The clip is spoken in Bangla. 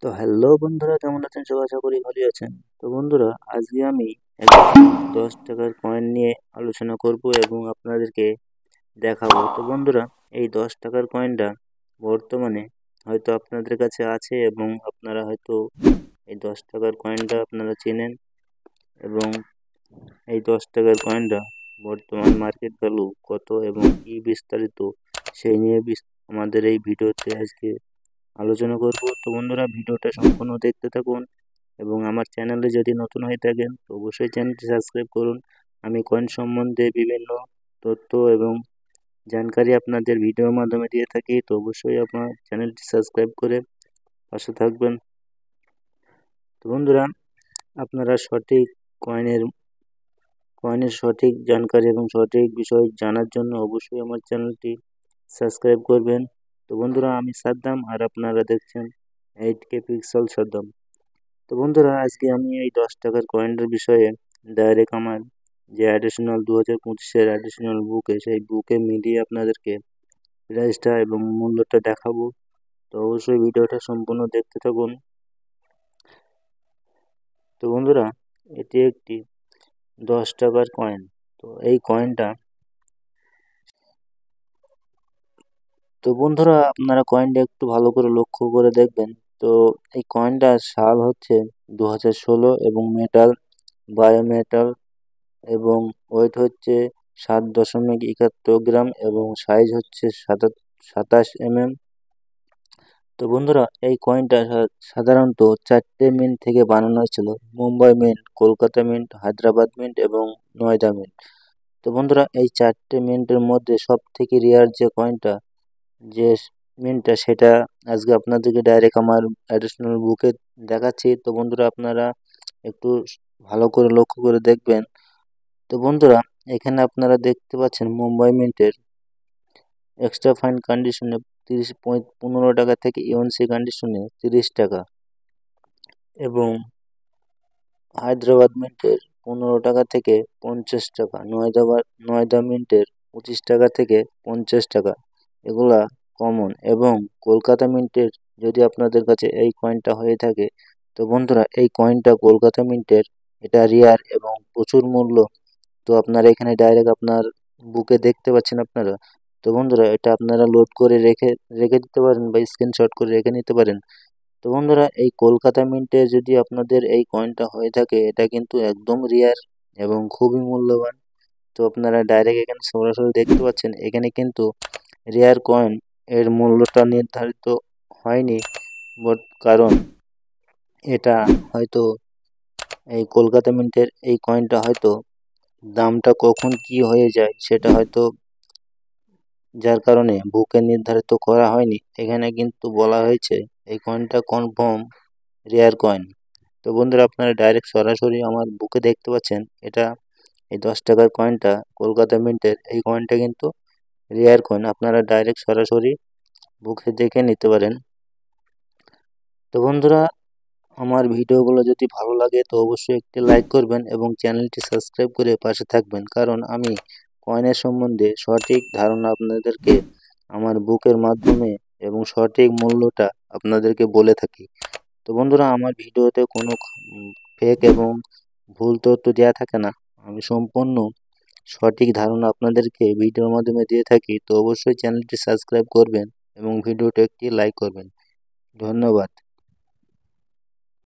তো হ্যালো বন্ধুরা, কেমন আছেন? সবাই আশা করি ভালোই আছেন। তো বন্ধুরা, আজকে আমি একটি 10 টাকার কয়েন নিয়ে আলোচনা করব এবং আপনাদেরকে দেখাবো। তো বন্ধুরা, এই 10 টাকার কয়েনটা বর্তমানে হয়তো আপনাদের কাছে আছে এবং আপনারা হয়তো এই 10 টাকার কয়েনটা আপনারা চেনেন এবং এই 10 টাকার কয়েনটা বর্তমান মার্কেট ভ্যালু কত এবং কি বিস্তারিত সেই নিয়ে আমাদের এই ভিডিওতে আজকে আলোচনা করব। তো বন্ধুরা, ভিডিওটা সম্পূর্ণ দেখতে থাকুন এবং আমার চ্যানেলে যদি নতুন হয়ে থাকেন তো অবশ্যই চ্যানেলটি সাবস্ক্রাইব করুন। আমি কয়েন সম্বন্ধে বিভিন্ন তথ্য এবং জানকারি আপনাদের ভিডিওর মাধ্যমে দিয়ে থাকি, তো অবশ্যই আপনার চ্যানেলটি সাবস্ক্রাইব করে পাশে থাকবেন। তো বন্ধুরা, আপনারা সঠিক কয়েনের কয়েনের সঠিক জানকারি এবং সঠিক বিষয় জানার জন্য অবশ্যই আমার চ্যানেলটি সাবস্ক্রাইব করবেন। তো বন্ধুরা, আমি সাদ্দাম আর আপনারা দেখছেন 8K পিক্সেল সাদ্দাম। তো বন্ধুরা, আজকে আমি এই 10 টাকার কয়েনটার বিষয়ে ডাইরেক্ট আমার যে অ্যাডিশনাল 2025-এর অ্যাডিশনাল বুকে সেই বুকে মিলিয়ে আপনাদেরকে প্রাইসটা এবং মূল্যটা দেখাবো। তো অবশ্যই ভিডিওটা সম্পূর্ণ দেখতে থাকুন। তো বন্ধুরা, এটি একটি 10 টাকার কয়েন। তো এই কয়েনটা তো বন্ধুরা, আপনারা কয়েনটা একটু ভালো করে লক্ষ্য করে দেখবেন। তো এই কয়েনটার সাল হচ্ছে 2016 এবং মেটাল বায়োমেটাল এবং ওয়েট হচ্ছে 7.71 গ্রাম এবং সাইজ হচ্ছে 27 mm। তো বন্ধুরা, এই কয়েনটা সাধারণত 4টে মিন্ট থেকে বানানো হয়েছিল: Mumbai mint, Kolkata mint, Hyderabad mint এবং নয়ডা মিন্ট। তো বন্ধুরা, এই 4টে মিন্টের মধ্যে সব থেকে রেয়ার যে মিন্টটা সেটা আজকে আপনাদেরকে ডাইরেক্ট আমার অ্যাডিশনাল বুকে দেখাচ্ছি। তো বন্ধুরা, আপনারা একটু ভালো করে লক্ষ্য করে দেখবেন। তো বন্ধুরা, এখানে আপনারা দেখতে পাচ্ছেন মুম্বাই মিন্টের এক্সট্রা ফাইন কন্ডিশনে 15 টাকা থেকে ইউএনসি কন্ডিশনে 30 টাকা এবং হায়দ্রাবাদ মিন্টের 15 টাকা থেকে 50 টাকা, নয়দা মিন্টের 25 টাকা থেকে 50 টাকা, এগুলা কমন। এবং কলকাতা মিন্টের যদি আপনাদের কাছে এই কয়েনটা হয়ে থাকে তো বন্ধুরা, এই কয়েনটা কলকাতা মিন্টের, এটা রেয়ার এবং প্রচুর মূল্য। তো আপনারা এখানে ডাইরেক্ট আপনার বুকে দেখতে পাচ্ছেন আপনারা। তো বন্ধুরা, এটা আপনারা লোড করে রেখে রেখে দিতে পারেন বা স্ক্রিনশট করে রেখে নিতে পারেন। তো বন্ধুরা, এই কলকাতা মিন্টে যদি আপনাদের এই কয়েনটা হয়ে থাকে এটা কিন্তু একদম রেয়ার এবং খুবই মূল্যবান। তো আপনারা ডাইরেক্ট এখানে সরাসরি দেখতে পাচ্ছেন, এখানে কিন্তু রেয়ার কয়েন এর মূল্যটা নির্ধারিত হয়নি। কারণ এটা হয়তো এই কলকাতা মিন্টের এই কয়েনটা হয়তো দামটা কখন কি হয়ে যায় সেটা হয়তো, যার কারণে বুকে নির্ধারিত করা হয়নি। এখানে কিন্তু বলা হয়েছে এই কয়েনটা কনফার্ম রেয়ার কয়েন। তো বন্ধুরা, আপনারা ডাইরেক্ট সরাসরি আমার বুকে দেখতে পাচ্ছেন, এটা এই 10 টাকার কয়েনটা কলকাতা মিন্টের এই কয়েনটা কিন্তু রেয়ার কয়েন। আপনারা ডাইরেক্ট সরাসরি বুকে দেখে নিতে পারেন। তো বন্ধুরা, আমার ভিডিওগুলো যদি ভালো লাগে তো অবশ্যই একটি লাইক করবেন এবং চ্যানেলটি সাবস্ক্রাইব করে পাশে থাকবেন, কারণ আমি কয়েনের সম্বন্ধে সঠিক ধারণা আপনাদেরকে আমার বুকের মাধ্যমে এবং সঠিক মূল্যটা আপনাদেরকে বলে থাকি। তো বন্ধুরা, আমার ভিডিওতে কোনো ফেক এবং ভুল তথ্য দেওয়া থাকে না। আমি সম্পূর্ণ সঠিক ধারণা আপনাদেরকে ভিডিওর মাধ্যমে দিয়ে থাকি। তো অবশ্যই চ্যানেলটি সাবস্ক্রাইব করবেন এবং ভিডিওটা একটি লাইক করবেন। ধন্যবাদ।